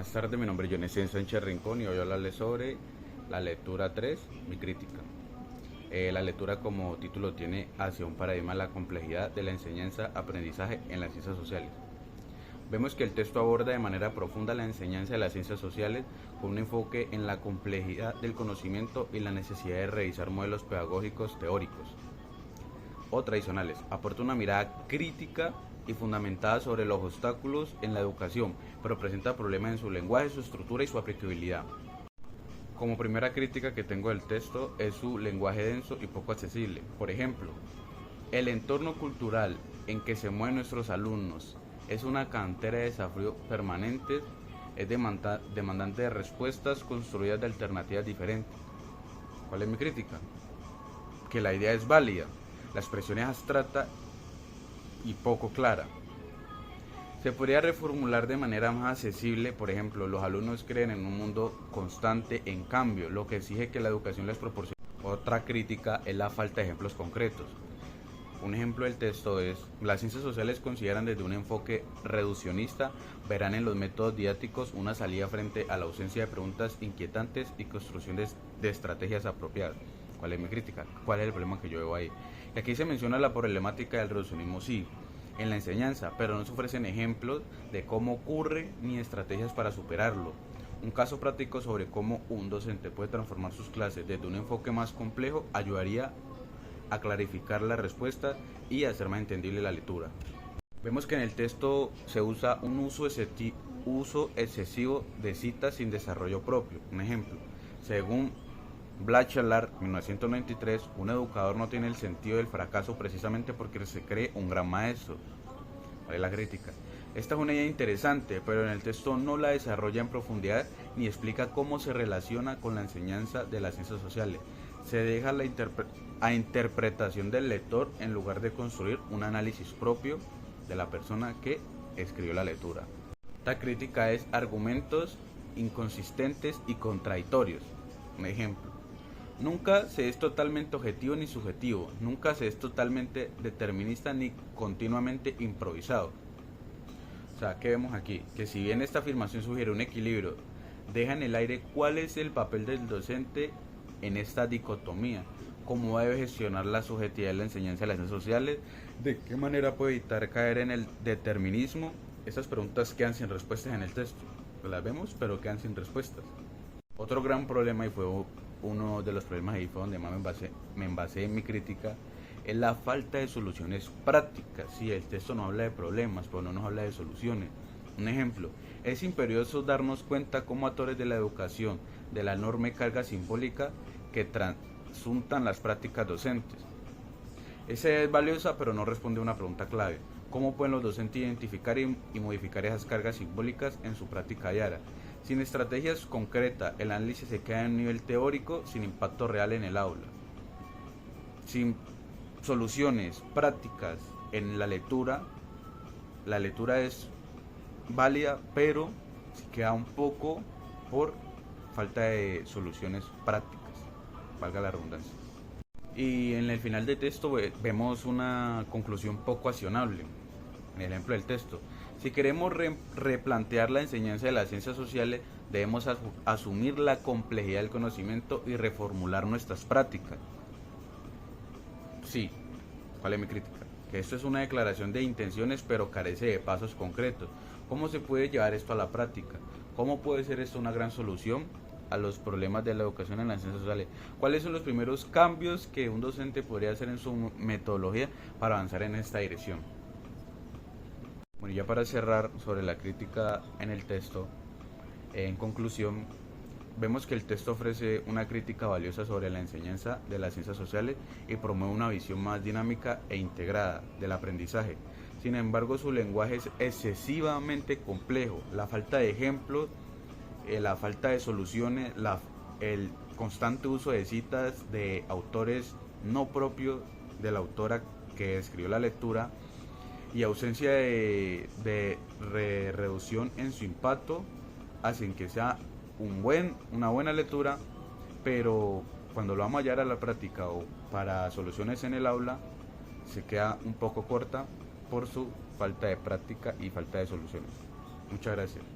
Buenas tardes, mi nombre es Jonesen Sánchez Rincón y hoy hablarles sobre la lectura 3, mi crítica. La lectura como título tiene hacia un paradigma de la complejidad de la enseñanza, aprendizaje en las ciencias sociales. Vemos que el texto aborda de manera profunda la enseñanza de las ciencias sociales con un enfoque en la complejidad del conocimiento y la necesidad de revisar modelos pedagógicos teóricos o tradicionales. Aporta una mirada crítica y fundamentada sobre los obstáculos en la educación, pero presenta problemas en su lenguaje, su estructura y su aplicabilidad. Como primera crítica que tengo del texto es su lenguaje denso y poco accesible. Por ejemplo, el entorno cultural en que se mueven nuestros alumnos es una cantera de desafíos permanentes, es demandante de respuestas construidas de alternativas diferentes. ¿Cuál es mi crítica? Que la idea es válida, la expresión es abstracta y poco clara. Se podría reformular de manera más accesible. Por ejemplo, los alumnos creen en un mundo constante en cambio, lo que exige que la educación les proporcione. Otra crítica es la falta de ejemplos concretos. Un ejemplo del texto es: las ciencias sociales consideran desde un enfoque reduccionista, verán en los métodos didácticos una salida frente a la ausencia de preguntas inquietantes y construcción de estrategias apropiadas. ¿Cuál es mi crítica? ¿Cuál es el problema que yo veo ahí? Y aquí se menciona la problemática del reduccionismo, sí, en la enseñanza, pero no se ofrecen ejemplos de cómo ocurre ni estrategias para superarlo. Un caso práctico sobre cómo un docente puede transformar sus clases desde un enfoque más complejo ayudaría a clarificar la respuesta y a hacer más entendible la lectura. Vemos que en el texto se usa un uso excesivo de citas sin desarrollo propio. Un ejemplo: según Bachelard, 1993, un educador no tiene el sentido del fracaso precisamente porque se cree un gran maestro. ¿Vale la crítica? Esta es una idea interesante, pero en el texto no la desarrolla en profundidad ni explica cómo se relaciona con la enseñanza de las ciencias sociales. Se deja a interpretación del lector en lugar de construir un análisis propio de la persona que escribió la lectura. Esta crítica es argumentos inconsistentes y contradictorios. Un ejemplo: nunca se es totalmente objetivo ni subjetivo, nunca se es totalmente determinista ni continuamente improvisado. O sea, ¿qué vemos aquí? Que si bien esta afirmación sugiere un equilibrio, deja en el aire cuál es el papel del docente en esta dicotomía, cómo debe gestionar la subjetividad de la enseñanza de las ciencias sociales, de qué manera puede evitar caer en el determinismo. Esas preguntas quedan sin respuestas en el texto. Las vemos, pero quedan sin respuestas. Otro gran problema, y fue uno de los problemas, ahí fue donde más me envasé en mi crítica, es la falta de soluciones prácticas. Sí, el texto no habla de problemas, pero no nos habla de soluciones. Un ejemplo: es imperioso darnos cuenta como actores de la educación de la enorme carga simbólica que trasuntan las prácticas docentes. Esa es valiosa, pero no responde a una pregunta clave: ¿cómo pueden los docentes identificar y modificar esas cargas simbólicas en su práctica diaria? Sin estrategias concretas, el análisis se queda en un nivel teórico sin impacto real en el aula. Sin soluciones prácticas en la lectura es válida, pero queda un poco por falta de soluciones prácticas, valga la redundancia. Y en el final del texto vemos una conclusión poco accionable. En el ejemplo del texto: si queremos replantear la enseñanza de las ciencias sociales, debemos asumir la complejidad del conocimiento y reformular nuestras prácticas. Sí, ¿cuál es mi crítica? Que esto es una declaración de intenciones, pero carece de pasos concretos. ¿Cómo se puede llevar esto a la práctica? ¿Cómo puede ser esto una gran solución a los problemas de la educación en las ciencias sociales? ¿Cuáles son los primeros cambios que un docente podría hacer en su metodología para avanzar en esta dirección? Bueno, ya para cerrar sobre la crítica en el texto, en conclusión, vemos que el texto ofrece una crítica valiosa sobre la enseñanza de las ciencias sociales y promueve una visión más dinámica e integrada del aprendizaje. Sin embargo, su lenguaje es excesivamente complejo. La falta de ejemplos, la falta de soluciones, el constante uso de citas de autores no propios de la autora que escribió la lectura y ausencia de reducción en su impacto hacen que sea una buena lectura, pero cuando lo vamos a hallar a la práctica o para soluciones en el aula, se queda un poco corta por su falta de práctica y falta de soluciones. Muchas gracias.